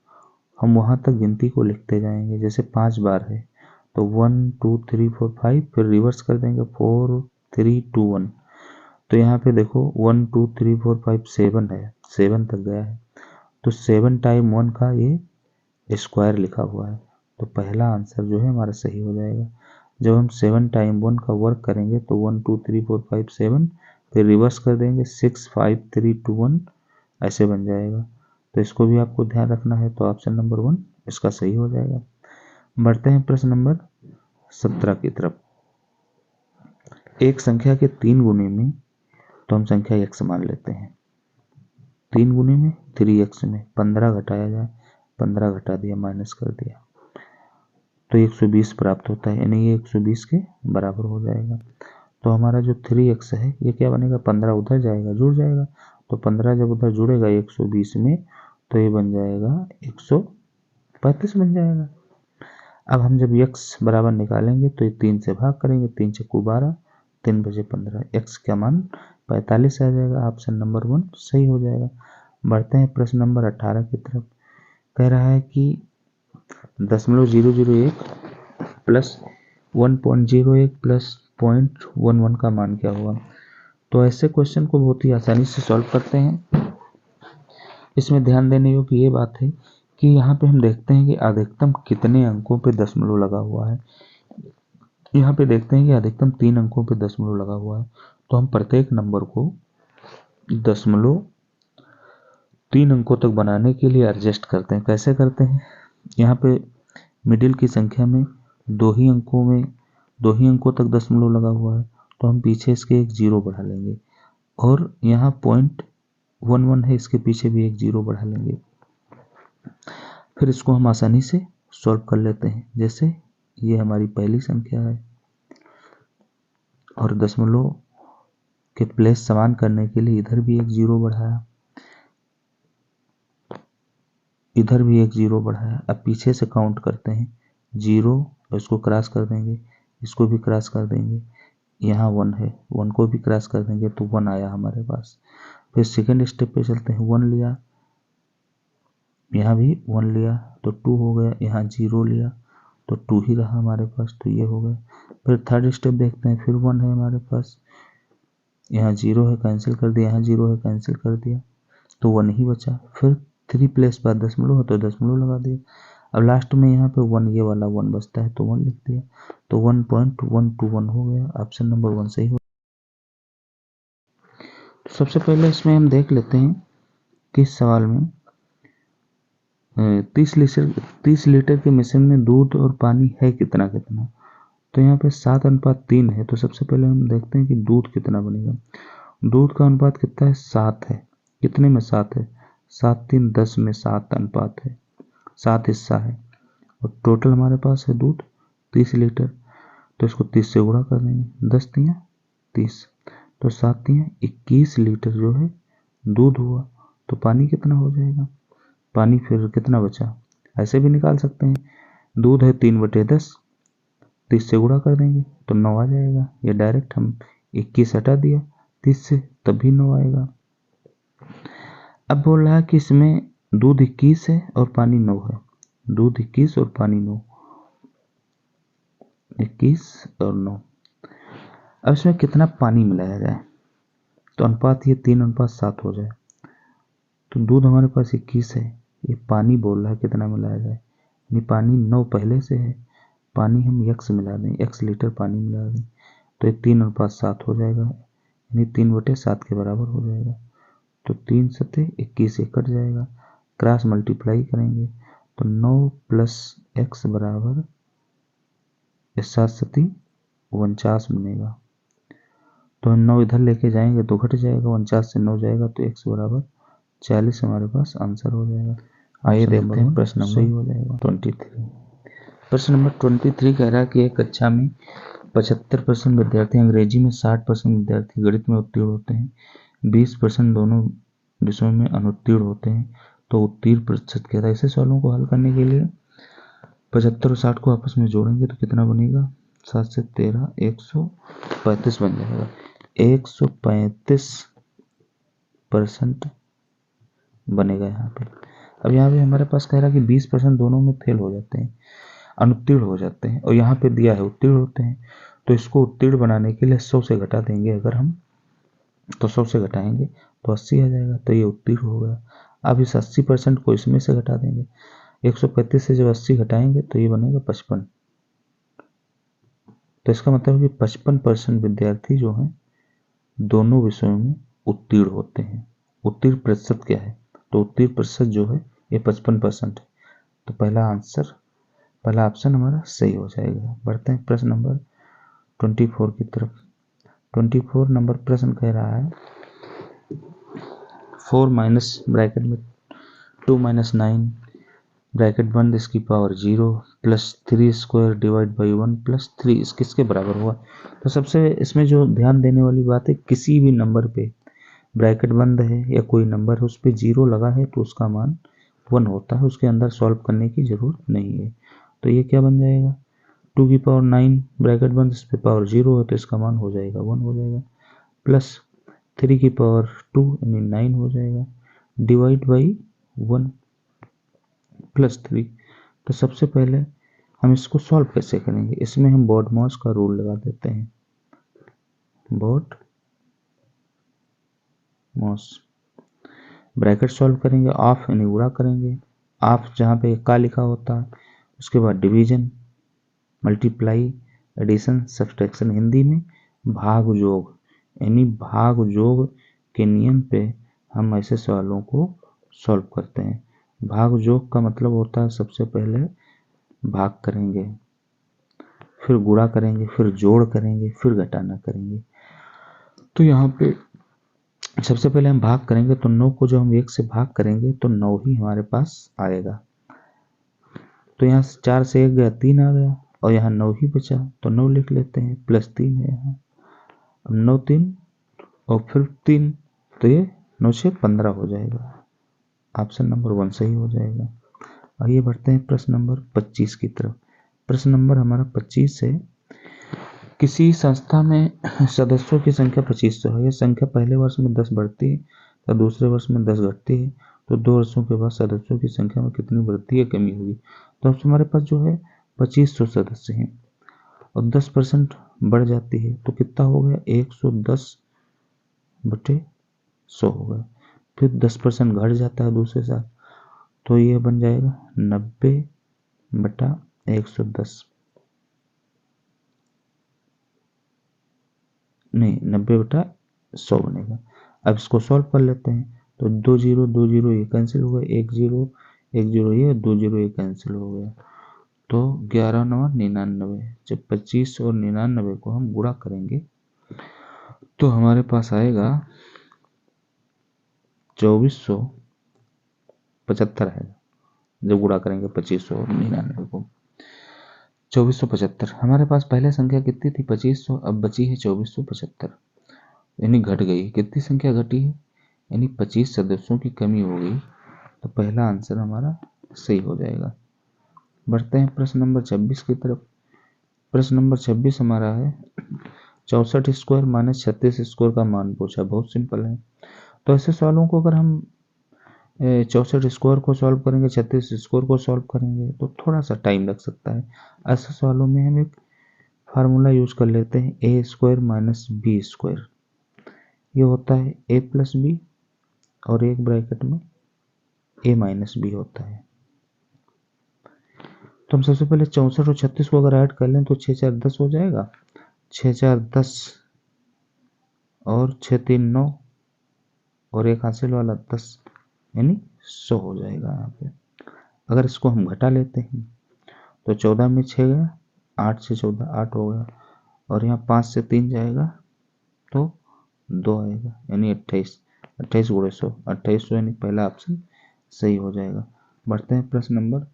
हम वहां तक गिनती को लिखते जाएंगे। जैसे 5 बार है तो 1 2 3 4 5, फिर रिवर्स कर देंगे 4 3 2 1। तो यहाँ पे देखो 1 2 3 4 5 7 है, 7 तक गया है, तो 7 टाइम 1 का ये स्क्वायर लिखा हुआ है। तो पहला आंसर जो है हमारा सही हो जाएगा। जब हम 7 टाइम 1 का वर्क करेंगे तो 1 2 3 4 5 7, फिर रिवर्स कर देंगे 6 5 3 2 1, ऐसे बन जाएगा। तो इसको भी आपको ध्यान रखना है। तो ऑप्शन नंबर 1 इसका सही हो जाएगा। बढ़ते हैं प्रश्न नंबर 17 की तरफ। एक संख्या के 3 गुने में, तो हम संख्या x मान लेते हैं। 3 गुने में 3x में 15 घटाया जाए, 15 घटा दिया, माइनस कर दिया, तो 120 प्राप्त होता है, यानी ये 120 के बराबर हो जाएगा। तो हमारा जो 3x है ये क्या बनेगा, 15 उधर जाएगा, जुड़ जाएगा। तो 15 जब उधर जुड़ेगा 120 में तो ये बन जाएगा 135 बन जाएगा। अब हम जब x बराबर निकालेंगे तो ये 3 से भाग करेंगे, 3 चक्कू 12, 3 बजे 15, x का मान 45 आ जाएगा। ऑप्शन नंबर 1 सही हो जाएगा। बढ़ते हैं प्रश्न नंबर 18 की तरफ। कह रहा है कि 0.001 प्लस 1.01 प्लस 0.11 का मान क्या होगा। तो ऐसे क्वेश्चन को बहुत ही आसानी से सॉल्व करते हैं। इसमें ध्यान देने योग्य ये बात है कि यहाँ पे हम देखते हैं कि अधिकतम कितने अंकों पे दशमलव लगा हुआ है। यहाँ पे देखते हैं कि अधिकतम 3 अंकों पे दशमलव लगा हुआ है, तो हम प्रत्येक नंबर को दशमलव 3 अंकों तक बनाने के लिए एडजस्ट करते हैं। कैसे करते हैं, यहाँ पे मिडिल की संख्या में दो ही अंकों तक दशमलव लगा हुआ है, तो हम पीछे इसके एक 0 बढ़ा लेंगे, और यहाँ 0.11 है, इसके पीछे भी एक 0 बढ़ा लेंगे। फिर इसको हम आसानी से सॉल्व कर लेते हैं। जैसे ये हमारी पहली संख्या है और दशमलव के प्लेस समान करने के लिए इधर भी एक 0 बढ़ाया, इधर भी एक 0 बढ़ाया। अब पीछे से काउंट करते हैं, 0 इसको क्रॉस कर देंगे, इसको भी क्रॉस कर देंगे, यहाँ 1 है, 1 को भी क्रॉस कर देंगे तो 1 आया हमारे पास। फिर सेकेंड स्टेप पे चलते हैं, 1 लिया, यहाँ भी 1 लिया तो 2 हो गया, यहाँ 0 लिया तो 2 ही रहा हमारे पास, तो ये हो गया। फिर थर्ड स्टेप देखते हैं, फिर 1 है हमारे पास, यहाँ 0 है, कैंसिल कर दिया, यहाँ 0 है, कैंसिल कर दिया, तो 1 ही बचा। फिर 3 प्लेस बाद दशमलव है तो दशमलव लगा दिया। अब लास्ट में यहाँ पे 1, ये वाला 1 बचता है तो 1 लिख दिया, तो 1.121 हो गया। ऑप्शन नंबर 1 सही हो। तो सबसे पहले इसमें हम देख लेते हैं कि इस सवाल में 30 लीटर के मिश्रण में दूध और पानी है कितना कितना। तो यहाँ पे 7:3 है, तो सबसे पहले हम देखते हैं कि दूध कितना बनेगा। दूध का अनुपात कितना है, 7 है। कितने में 7 है, 7 3 10 में 7 अनुपात है, 7 हिस्सा है, और टोटल हमारे पास है दूध 30 लीटर। तो इसको 30 से गुणा कर देंगे, 10 तियां 30, तो 7 तियां 21 लीटर जो है दूध हुआ। तो पानी कितना हो जाएगा, पानी फिर कितना बचा, ऐसे भी निकाल सकते हैं। दूध है 3/10, 30 से गुणा कर देंगे तो 9 आ जाएगा। ये डायरेक्ट हम 21 हटा दिया 30 से, तब भी 9 आएगा। अब बोल रहा है कि इसमें दूध 21 है और पानी 9 है, दूध 21 और पानी 9, 21 और 9। अब इसमें कितना पानी मिलाया जाए, तो अनुपात ये 3:7 हो जाए। तो दूध हमारे पास 21 है, ये पानी बोल रहा है कितना मिलाया जाए, यानी पानी 9 पहले से है, पानी हम x मिला दें, x लीटर पानी मिला दें, तो ये 3:7 हो जाएगा, यानी 3/7 के बराबर हो जाएगा। तो 3 सते 21 कट जाएगा, क्रॉस मल्टीप्लाई करेंगे तो 9 + x बराबर 7 सती 49 बनेगा। तो हम 9 इधर लेके जाएंगे तो घट जाएगा, 49 से 9 जाएगा तो x बराबर 40 हमारे पास आंसर हो जाएगा। आइए देखते हैं प्रश्न नंबर सही हो जाएगा 23। प्रश्न नंबर 23 कह रहा है कि एक कक्षा में 75% विद्यार्थी अंग्रेजी में, 60% विद्यार्थी गणित में उत्तीर्ण होते हैं, 20% दोनों विषयों में अनुत्तीर्ण होते हैं, तो उत्तीर्ण प्रतिशत क्या था। ऐसे सवालों को हल करने के लिए 75 और 60 को आपस में जोड़ेंगे तो कितना बनेगा, 7 से 13 135 बन जाएगा। 135% बनेगा यहाँ पे। अब यहाँ पे हमारे पास कह रहा है कि 20% दोनों में फेल हो जाते हैं, अनुत्तीर्ण हो जाते हैं, और यहाँ पे दिया है उत्तीर्ण होते हैं, तो इसको उत्तीर्ण बनाने के लिए 100 से घटा देंगे अगर हम, तो 100 से घटाएंगे तो 80 आ जाएगा, तो ये उत्तीर्ण हो गया। अब इस 80% को इसमें से घटा देंगे, 135 से जब 80 घटाएंगे तो ये बनेगा 55। तो इसका मतलब है कि 55% विद्यार्थी जो हैं दोनों विषयों में उत्तीर्ण होते हैं। उत्तीर्ण प्रतिशत क्या है, तो उत्तीर्ण प्रतिशत जो है ये 55% है, तो पहला ऑप्शन हमारा सही हो जाएगा। बढ़ते हैं प्रश्न नंबर 24 की तरफ। 24 नंबर प्रश्न कह रहा है 4 माइनस ब्रैकेट में 2 - 9 ब्रैकेट बंद इसकी power 0 plus 3 square divide by 1 plus 3 इस किसके बराबर हुआ। तो सबसे इसमें जो ध्यान देने वाली बात है, किसी भी नंबर पे ब्रैकेट बंद है या कोई नंबर है उस पर 0 लगा है तो उसका मान 1 होता है, उसके अंदर सॉल्व करने की जरूरत नहीं है। तो ये क्या बन जाएगा, 2 की पावर 9 ब्रैकेट बंद, इस पे पावर 0 है तो इसका मान हो जाएगा 1 हो जाएगा, प्लस 3 की पावर 2 यानी 9 हो जाएगा, डिवाइड बाई 1 प्लस 3। तो सबसे पहले हम इसको सॉल्व कैसे करेंगे, इसमें हम BODMAS का रूल लगा देते हैं, BODMAS ब्रैकेट सॉल्व करेंगे, ऑफ यानी गुणा करेंगे, ऑफ जहाँ पे का लिखा होता है, उसके बाद division, multiply, addition, subtraction, Hindi में भाग जोग, यानी भाग जोग के नियम पे हम ऐसे सवालों को सॉल्व करते हैं। भाग जोग का मतलब होता है सबसे पहले भाग करेंगे, फिर गुणा करेंगे, फिर जोड़ करेंगे, फिर घटाना करेंगे। तो यहाँ पे सबसे पहले हम भाग करेंगे, तो 9 को जो हम 1 से भाग करेंगे तो 9 ही हमारे पास आएगा। तो यहाँ 4 से 1 गया 3 आ गया, और यहाँ 9 ही बचा तो 9 लिख लेते हैं, प्लस 3 है यहाँ। अब 9 3 और फिर 3, तो ये 9 से 15 हो जाएगा, ऑप्शन नंबर 1 सही हो जाएगा। आइए बढ़ते हैं प्रश्न नंबर 25 की तरफ। प्रश्न नंबर हमारा 25 है, किसी संस्था में सदस्यों की संख्या 2500 है। यह संख्या पहले वर्ष में 10 बढ़ती है तो दूसरे वर्ष में 10 घटती है, तो 2 वर्षों के बाद सदस्यों की संख्या में कितनी वृद्धि या कमी होगी। तो अब हमारे पास जो है 2500 सदस्य हैं और 10% बढ़ जाती है तो कितना हो गया, 110/100 हो गया। फिर 10% घट जाता है दूसरे साल, तो ये बन जाएगा 90/110, नहीं 90/100 बनेगा। अब इसको सॉल्व कर लेते हैं, तो 2 0 2 0 ये कैंसिल हो गया, 1 0 1 0 ये 2 0 ये कैंसिल हो गया, तो 11 9 99। जब 25 और 99 को हम गुणा करेंगे तो हमारे पास आएगा 2475 आएगा। जब गुणा करेंगे 2500 और 99 को 2475। हमारे पास पहले संख्या कितनी थी 2500, अब बची है 2475, यानी घट गई। कितनी संख्या घटी है, यानी 25 सदस्यों की कमी हो गई, तो पहला आंसर हमारा सही हो जाएगा। बढ़ते हैं प्रश्न नंबर 26 की तरफ। प्रश्न नंबर 26 हमारा है 64 स्क्वायर माइनस 36 स्क्वायर का मान पूछा। बहुत सिंपल है, तो ऐसे सवालों को अगर हम 64 स्क्वायर को सॉल्व करेंगे, 36 स्क्वायर को सॉल्व करेंगे तो थोड़ा सा टाइम लग सकता है। ऐसे सवालों में हम एक फार्मूला यूज कर लेते हैं, ए स्क्वायर माइनस बी स्क्वायर। ये होता है ए प्लस बी और एक ब्रैकेट में ए माइनस बी होता है। तो हम सबसे पहले 64 और 36 को अगर ऐड कर लें तो 6 4 10 हो जाएगा, 6 4 10 और 6 3 9 और एक हासिल वाला 10, यानी 100 हो जाएगा यहाँ पे। अगर इसको हम घटा लेते हैं तो 14 में 6 गया, 8 से 14 8 हो गया, और यहाँ 5 से 3 जाएगा तो 2 आएगा, यानी 28 28 गुणे 100 2800, यानी पहला ऑप्शन सही हो जाएगा। बढ़ते हैं प्रश्न नंबर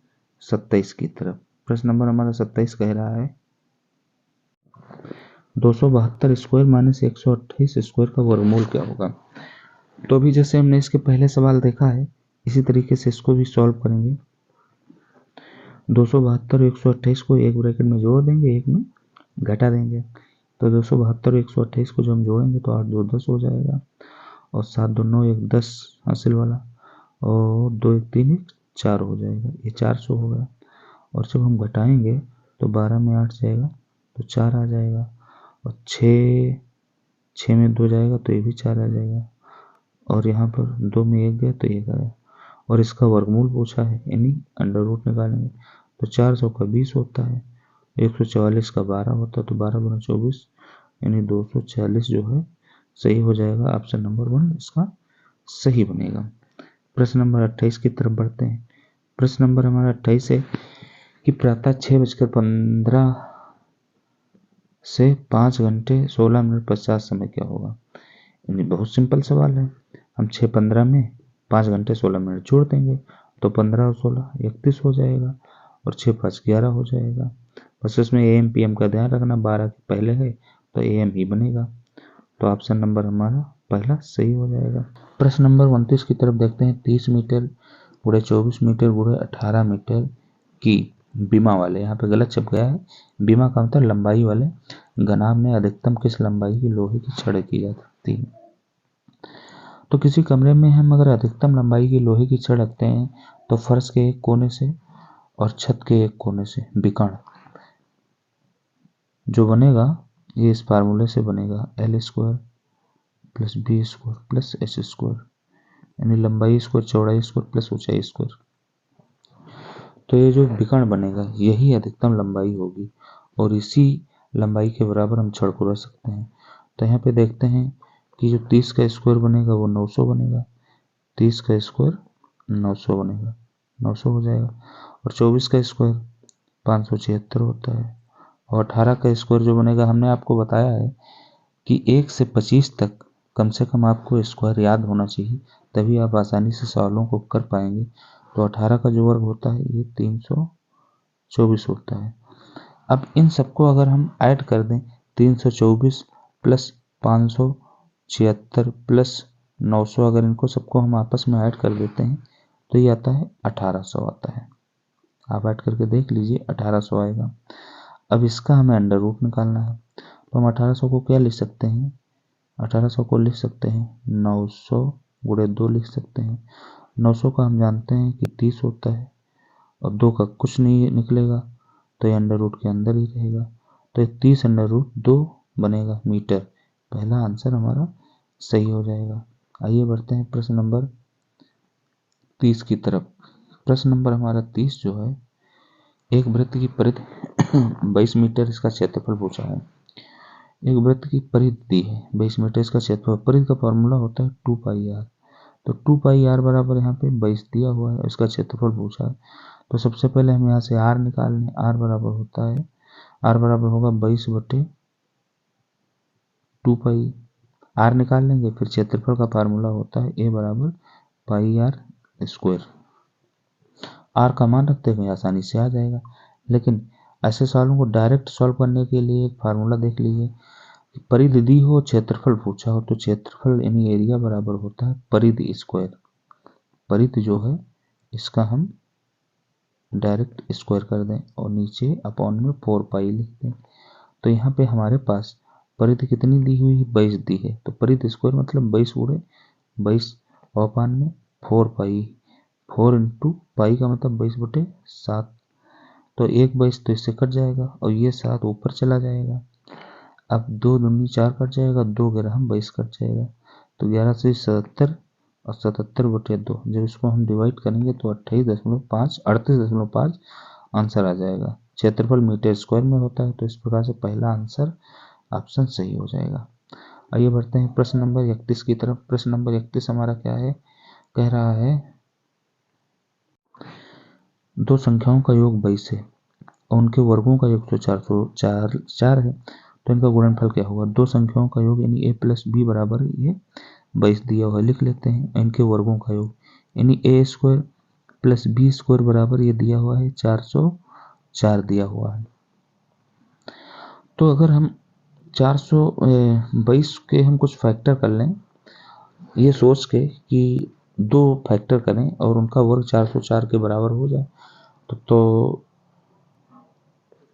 27 की तरफ। प्रश्न नंबर हमारा 27 कह रहा है 272 स्क्वायर माइनस 128 स्क्वायर का वर्गमूल क्या होगा। तो अभी जैसे हमने इसके पहले सवाल देखा है इसी तरीके से इसको भी सॉल्व करेंगे। 272 और 128 को एक ब्रैकेट में जोड़ देंगे, एक में घटा देंगे, तो 272 और 128 को जो हम जोड़ेंगे तो 8 2 10 हो जाएगा, और 7 2 9 1 10 हासिल वाला, और 2 1 3 1 4 हो जाएगा, ये 400 हो गया। और जब हम घटाएंगे तो 12 में 8 जाएगा तो 4 आ जाएगा, और 6 में 2 जाएगा तो ये भी 4 आ जाएगा, और यहाँ पर 2 में 1 गया तो 1 आया, और इसका वर्गमूल पूछा है यानी अंडर रूट निकालेंगे, तो 400 का 20 होता है, 144 का 12 होता है, तो 12 गुना 24 यानी 240 जो है सही हो जाएगा। ऑप्शन नंबर 1 इसका सही बनेगा। प्रश्न नंबर 28 की तरफ बढ़ते हैं। प्रश्न नंबर हमारा 28 है कि प्रातः 6:15 से 5 घंटे 16 मिनट 50 समय क्या होगा। यानी बहुत सिंपल सवाल है, हम 6:15 में 5 घंटे 16 मिनट जोड़ देंगे तो 15 और 16 31 हो जाएगा, और 6 5 11 हो जाएगा। बस इसमें AM PM का ध्यान रखना, 12 के पहले है तो AM ही बनेगा, तो ऑप्शन नंबर हमारा पहला सही हो जाएगा। प्रश्न नंबर 29 की तरफ देखते हैं। 30 मीटर गुणे 24 मीटर गुणे 18 मीटर की बीमा वाले, यहाँ पे गलत छप गया है, बीमा का मतलब लंबाई वाले। घनाभ में अधिकतम किस लंबाई की लोहे की छड़ की जा सकती है। तो किसी कमरे में हम अगर अधिकतम लंबाई की लोहे की छड़ रखते हैं तो फर्श के एक कोने से और छत के एक कोने से विकर्ण जो बनेगा ये इस फार्मूले से बनेगा, L square plus B square plus H square, यानी लंबाई स्क्वायर चौड़ाई स्क्वायर प्लस ऊंचाई स्क्वायर। तो ये जो विकर्ण बनेगा यही अधिकतम लंबाई होगी और इसी लंबाई के बराबर हम छड़ को रख सकते हैं। तो यहाँ पे देखते हैं कि जो 30 का स्क्वायर बनेगा वो 900 बनेगा, 30 का स्क्वायर 900 बनेगा, 900 हो जाएगा। और 24 का स्क्वायर 576 होता है। और 18 का स्क्वायर जो बनेगा, हमने आपको बताया है कि 1 से 25 तक कम से कम आपको स्क्वायर याद होना चाहिए, तभी आप आसानी से सवालों को कर पाएंगे। तो 18 का जो वर्ग होता है ये 324 होता है। अब इन सबको अगर हम ऐड कर दें, 324 प्लस 576 प्लस 900, अगर इनको सबको हम आपस में ऐड कर देते हैं तो ये आता है 1800 आता है। आप ऐड करके देख लीजिए 1800 आएगा। अब इसका हमें अंडर रूट निकालना है, तो हम 1800 को क्या लिख सकते हैं, 1800 को लिख सकते हैं 900 गुणे 2 लिख सकते हैं। 900 का हम जानते हैं कि 30 होता है और 2 का कुछ नहीं निकलेगा तो ये अंडर रूट के अंदर ही रहेगा, तो 30 अंडर रूट 2 बनेगा मीटर। पहला आंसर हमारा सही हो जाएगा। आइए बढ़ते हैं प्रश्न नंबर 30 की तरफ। प्रश्न नंबर हमारा 30 जो है, एक वृत्त की परिधि 22 मीटर, इसका क्षेत्रफल पूछा है। एक वृत्त की परिधि दी है 22 मीटर, इसका क्षेत्रफल, परिधि का फॉर्मूला होता है 2 पाई आर। तो 2 पाई आर बराबर यहाँ पे 22 दिया हुआ है, इसका क्षेत्रफल पूछा है। तो सबसे पहले हम यहाँ से आर निकाल लें। आर बराबर होता है, आर बराबर होगा 22/2 पाई। आर निकाल लेंगे, फिर क्षेत्रफल का फार्मूला होता है ए बराबर पाई आर स्क्वायर। आर का मान रखते हुए आसानी से आ जाएगा, लेकिन ऐसे सवालों को डायरेक्ट सॉल्व करने के लिए एक फार्मूला देख लीजिए। परिधि दी हो, क्षेत्रफल पूछा हो, तो क्षेत्रफल यानी एरिया बराबर होता है परिधि स्क्वायर। परिधि जो है इसका हम डायरेक्ट स्क्वायर कर दें और नीचे अपॉन में 4 पाई लिख दें। तो यहाँ पे हमारे पास परिधि कितनी दी हुई है, 22 दी है, तो परिधि स्क्वायर मतलब 22 गुणे 22 अपॉन में 4 पाई, 4 इंटू पाई का मतलब 22/7। तो 1 22 तो इससे कट जाएगा और ये 7 ऊपर चला जाएगा। अब 2 दूनी 4 कट जाएगा, 2 ग्राम 22 कट जाएगा, तो 11 से 77 और 77/2। जब इसको हम डिवाइड करेंगे तो 38.5 आंसर आ जाएगा। क्षेत्रफल मीटर स्क्वायर में होता है, तो इस प्रकार से पहला आंसर ऑप्शन सही हो जाएगा। आइए बढ़ते हैं प्रश्न नंबर 31 की तरफ। प्रश्न नंबर 31 हमारा क्या है, कह रहा है दो संख्याओं का योग 22 है और उनके वर्गों का योग तो 404 है, तो इनका गुणनफल क्या होगा। दो संख्याओं का योग यानी a प्लस बी बराबर ये 22 दिया हुआ है, लिख लेते हैं। इनके वर्गों का योग यानी a square plus B square बराबर ये दिया हुआ है 404 दिया हुआ है। तो अगर हम 422 के हम कुछ फैक्टर कर लें, ये सोच के कि 2 फैक्टर करें और उनका वर्ग 404 के बराबर हो जाए तो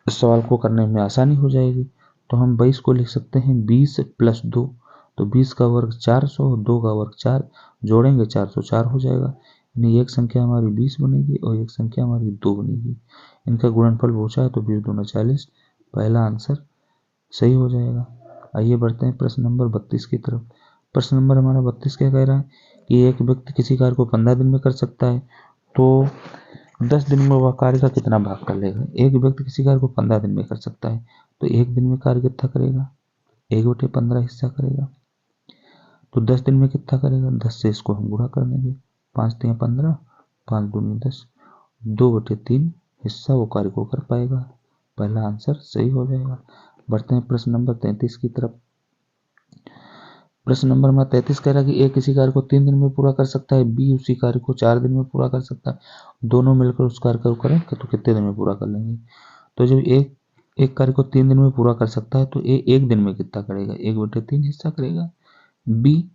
इस सवाल को करने में आसानी हो जाएगी। तो हम 22 को लिख सकते हैं 20 प्लस 2, तो 20 का वर्ग 400, 2 का वर्ग 4, जोड़ेंगे 404 हो जाएगा। यानी एक संख्या हमारी 20 बनेगी और एक संख्या हमारी 2 बनेगी। इनका गुणनफल पूछा है तो 20 दूना 40, पहला आंसर सही हो जाएगा। आइए बढ़ते हैं प्रश्न नंबर 32 की तरफ। प्रश्न नंबर हमारा 32 क्या कह रहा है कि एक व्यक्ति किसी कार्य को 15 दिन में कर सकता है, तो 10 दिन में वह कार्य का कितना भाग कर लेगा। एक व्यक्ति किसी कार्य को 15 दिन में कर सकता है, तो एक दिन में कार्य कितना करेगा, 1/15 हिस्सा करेगा। तो 10 दिन में कितना करेगा, 10 से इसको हम गुणा कर देंगे, 5 तिया 15, 5 दूनी 10, 2/3 हिस्सा वो कार्य को कर पाएगा। पहला आंसर सही हो जाएगा। बढ़ते हैं प्रश्न नंबर 33 की तरफ। प्रश्न नंबर हमारा 33 कह रहा है कि ए किसी कार्य को 3 दिन में पूरा कर सकता है, बी उसी कार्य को 4 दिन में पूरा कर सकता है, दोनों मिलकर उस कार्य को करें तो कितने दिन में पूरा कर लेंगे। तो जब एक कार्य को 3 दिन में पूरा कर सकता है तो ए 1 दिन में कितना करेगा, 1/3 हिस्सा करेगा। बी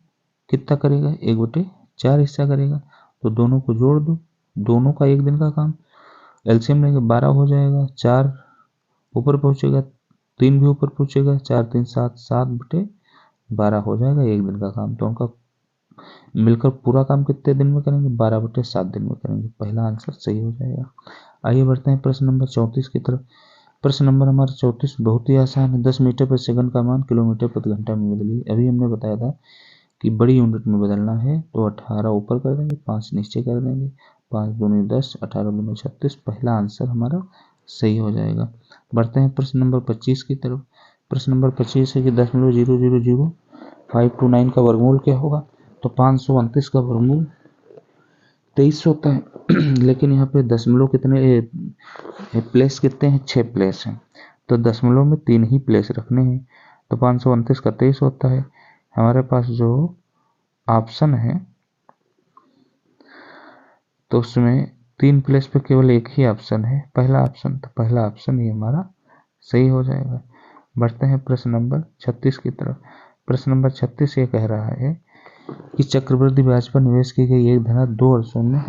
कितना करेगा, 1/4 हिस्सा करेगा। तो दोनों को जोड़ दो, दोनों का 1 दिन का काम, एलसीएम लेंगे 12 हो जाएगा, 4 ऊपर पहुंचेगा, 3 भी ऊपर पहुंचेगा, 4 3 7, 7/12 हो जाएगा, एक दिन का काम। तो उनका मिलकर पूरा काम कितने दिन में करेंगे? 12/7 दिन में करेंगे। पहला आंसर सही हो जाएगा। आइए बढ़ते हैं प्रश्न नंबर 34 की तरफ। प्रश्न नंबर हमारा 34 बहुत ही आसान है। 10 मीटर प्रति सेकंड का मान किलोमीटर प्रति घंटा में बदलिए। अभी हमने बताया था कि बड़ी यूनिट में बदलना है, तो 18 ऊपर कर देंगे, 5 नीचे कर देंगे, 5 दूनी 10, 18 दूनी 36। पहला आंसर हमारा सही हो जाएगा। बढ़ते हैं प्रश्न नंबर 25 की तरफ। प्रश्न नंबर 25 है कि 10,000,529 का वर्गमूल क्या होगा? तो 529 का वर्गमूल 23 होता है। लेकिन यहाँ पे दशमलव कितने प्लेस कितने हैं? 6 प्लेस हैं, तो दशमलव में 3 ही प्लेस रखने हैं। तो 529 का 23 होता है। हमारे पास जो ऑप्शन है तो उसमें 3 प्लेस पे केवल एक ही ऑप्शन है, पहला ऑप्शन। तो पहला ऑप्शन ही हमारा सही हो जाएगा। बढ़ते हैं प्रश्न नंबर 36 की तरफ। प्रश्न नंबर 36 ये कह रहा है कि चक्रवृद्धि ब्याज पर निवेश की गई एक धनराशि 2 वर्षों में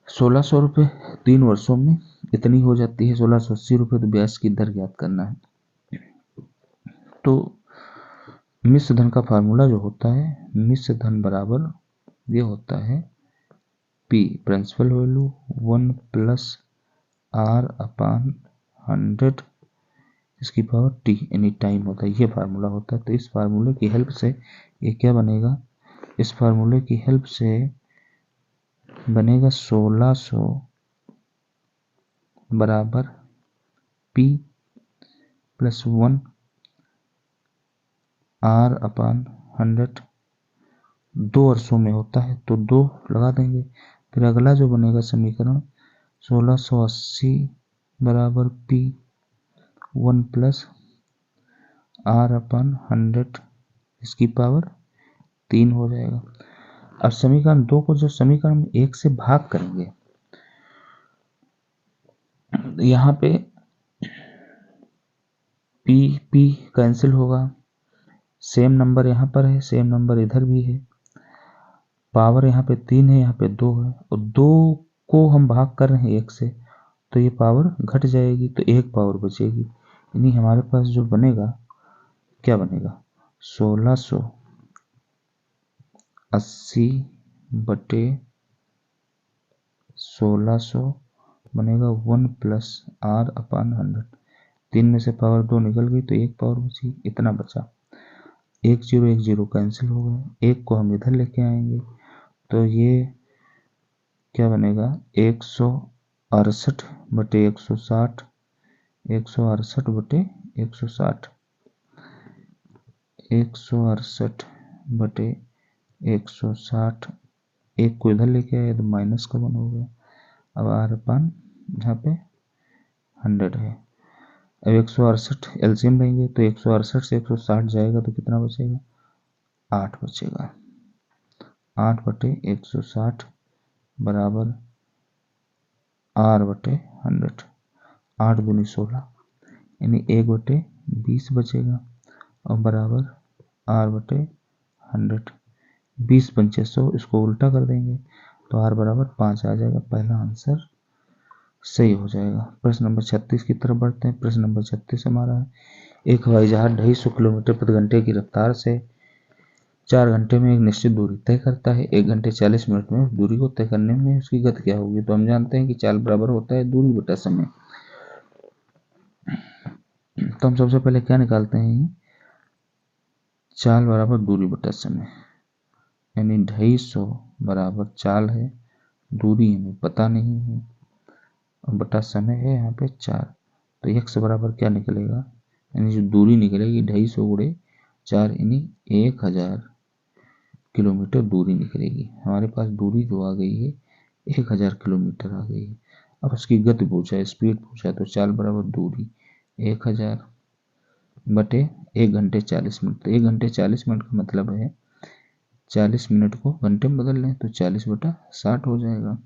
1600 रुपये, 3 वर्षों में इतनी हो जाती है 1680 रुपये। तो ब्याज की दर ज्ञात करना है। तो मिश्र धन का फार्मूला जो होता है, मिश्र धन बराबर ये होता है P प्रिंसिपल वैल्यू 1 + R/100 इसकी पावर T यानी टाइम होता है, ये फार्मूला होता है। तो इस फार्मूले की हेल्प से ये क्या बनेगा? इस फार्मूले की हेल्प से बनेगा 1600 बराबर P + 1 R/100। 2 वर्षों में होता है तो 2 लगा देंगे। फिर अगला जो बनेगा समीकरण 1680 बराबर P 1 + R/100 इसकी पावर 3 हो जाएगा। अब समीकरण 2 को जो समीकरण 1 से भाग करेंगे, यहाँ पे P कैंसिल होगा, सेम नंबर यहाँ पर है, सेम नंबर इधर भी है, पावर यहाँ पे 3 है, यहाँ पे 2 है, और 2 को हम भाग कर रहे हैं 1 से, तो ये पावर घट जाएगी, तो 1 पावर बचेगी। यानी हमारे पास जो बनेगा, क्या बनेगा? 1680/1600 बनेगा 1 + R/100। 3 में से पावर 2 निकल गई तो 1 पावर बची, इतना बचा। 1 0 1 0 कैंसिल हो गए, 1 को हम इधर लेके आएंगे तो ये क्या बनेगा? 168/160, 168/160, 168/160। 1 को इधर लेके आए तो माइनस का 1 हो गया। अब R/100 यहाँ पे 100 है। अब 168 एलसीएम लेंगे तो 168 से 160 जाएगा तो कितना बचेगा? 8 बचेगा। 8/160 बराबर R/100। 8 दूनी 16 यानी 1/20 बचेगा और बराबर R/100। 20 पंचे 100, इसको उल्टा कर देंगे तो R बराबर 5 आ जाएगा। पहला आंसर सही हो जाएगा। प्रश्न नंबर 36 की तरफ बढ़ते हैं। प्रश्न नंबर 36 हमारा है, एक हवाई जहाज 250 किलोमीटर प्रति घंटे की रफ्तार से 4 घंटे में एक निश्चित दूरी तय करता है। 1 घंटे 40 मिनट में उस दूरी को तय करने में उसकी गति क्या होगी? तो हम जानते हैं कि चाल बराबर होता है दूरी बटा समय। तो हम सबसे पहले क्या निकालते हैं? चाल बराबर दूरी बटा समय, यानी 250 बराबर चाल है, दूरी हमें पता नहीं है, और बटा समय है यहाँ पे 4। तो x बराबर क्या निकलेगा? यानी जो दूरी निकलेगी 250 × 4 यानी 1000 किलोमीटर दूरी निकलेगी। हमारे पास दूरी जो आ गई है 1000 किलोमीटर आ गई है। अब उसकी गति पूछा है, स्पीड पूछा है, तो चाल बराबर दूरी 1000 बटे 1 घंटे 40 मिनट। तो 1 घंटे 40 मिनट का मतलब है 40 मिनट को घंटे में बदल लें तो 40/60 हो जाएगा।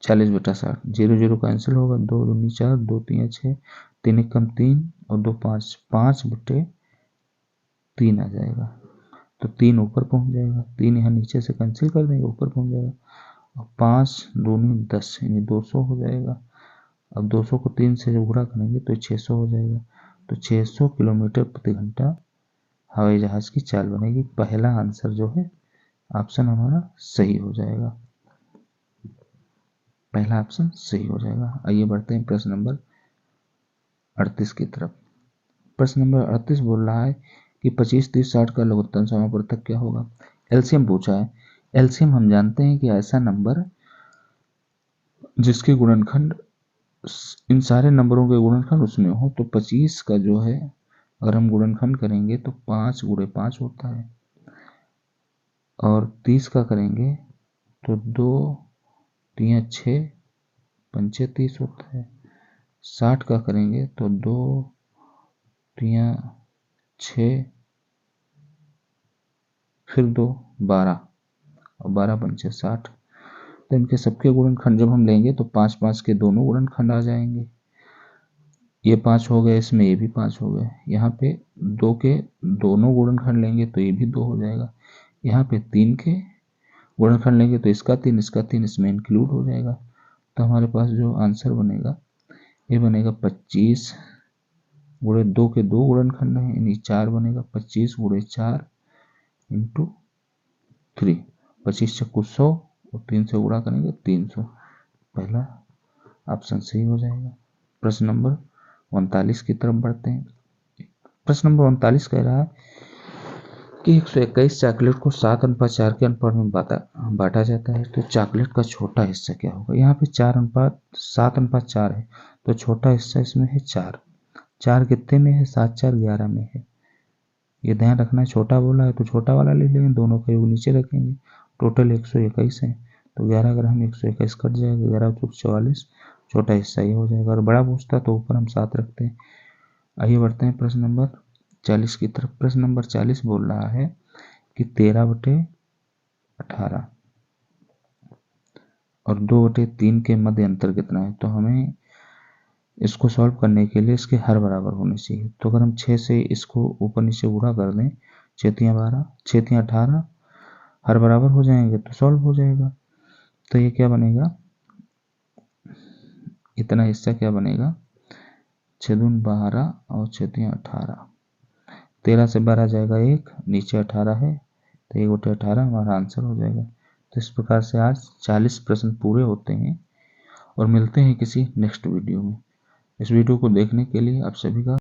40/60, 0 0 कैंसिल होगा, 2 दूनी 4, 2 3 6, 3 1 3 और 2 5, 5/3 आ जाएगा। तो 3 ऊपर पहुंच जाएगा, 3 यहाँ नीचे से कैंसिल कर देंगे, ऊपर पहुंच जाएगा 5 दूनी 10 यानी 200 हो जाएगा। अब 200 को 3 से जब गुणा करेंगे तो 600 हो जाएगा। तो 600 किलोमीटर प्रति घंटा हवाई जहाज की चाल बनेगी। पहला आंसर जो है ऑप्शन हमारा सही हो जाएगा, पहला ऑप्शन सही हो जाएगा। आइए बढ़ते हैं प्रश्न नंबर 38 की तरफ। प्रश्न नंबर 38 बोल रहा है कि 25, 30, 60 का लघुत्तम समापवर्तक क्या होगा। एलसीएम पूछा है। एलसीएम हम जानते हैं कि ऐसा नंबर जिसके गुणनखंड इन सारे नंबरों के गुणनखंड उसमें हो। तो 25 का जो है अगर हम गुणनखंड करेंगे तो 5 गुणे 5 होता है, और 30 का करेंगे तो 2 3 6 5 30 होता है। 60 का करेंगे तो 2 3 6 फिर 2 12 और 12 पंचे 60। तो इनके सबके गुणनखंड जब हम लेंगे तो 5 5 के दोनों गुणनखंड आ जाएंगे। ये 5 हो गए, इसमें ये भी 5 हो गए। यहाँ पे 2 के दोनों गुणनखंड लेंगे तो ये भी 2 हो जाएगा। यहाँ पे 3 के गुणनखंड लेंगे तो इसका 3 इसका 3 इसमें इंक्लूड हो जाएगा। तो हमारे पास जो आंसर बनेगा ये बनेगा 25 गुणे 2 के 2 गुणनखंड है यानी 4 बनेगा। 25 गुणे 4 इंटू 3, 25 चक्कू 100 और 3 से गुणा करेंगे 300। पहला ऑप्शन सही हो जाएगा। प्रश्न नंबर 39 की तरफ बढ़ते हैं। प्रश्न नंबर 39 कह रहा है कि 121 चॉकलेट को 7:4 के अनुपात में बांटा जाता है, तो चॉकलेट का छोटा हिस्सा क्या होगा। यहाँ पे 7:4 है, तो छोटा हिस्सा इसमें है 4। 4 कितने में है, 7 4 11 में है। ये ध्यान रखना है, छोटा बोला है तो छोटा वाला ले लेंगे, दोनों का योग नीचे रखेंगे। टोटल 121 है, तो 11 अगर हम 121 कट जाएगा, 11 चौक 44, छोटा हिस्सा ये हो जाएगा। और बड़ा पूछता तो ऊपर हम 7 रखते हैं। आइए बढ़ते हैं प्रश्न नंबर 40 की तरफ। प्रश्न नंबर 40 बोल रहा है कि 13/18 और 2/3 के मध्य अंतर कितना है। तो हमें इसको सॉल्व करने के लिए इसके हर बराबर होने चाहिए। तो अगर हम 6 से इसको ऊपर नीचे गुणा कर दें, 6 3 12, 6 3 18, हर बराबर हो जाएंगे तो सॉल्व हो जाएगा। तो ये क्या बनेगा, इतना हिस्सा क्या बनेगा, 6 दूनी 12 और 6 3 18। 13 से 12 जाएगा 1, नीचे 18 है तो 1 बटे 18 हमारा आंसर हो जाएगा। तो इस प्रकार से आज 40 प्रश्न पूरे होते हैं और मिलते हैं किसी नेक्स्ट वीडियो में। इस वीडियो को देखने के लिए आप सभी का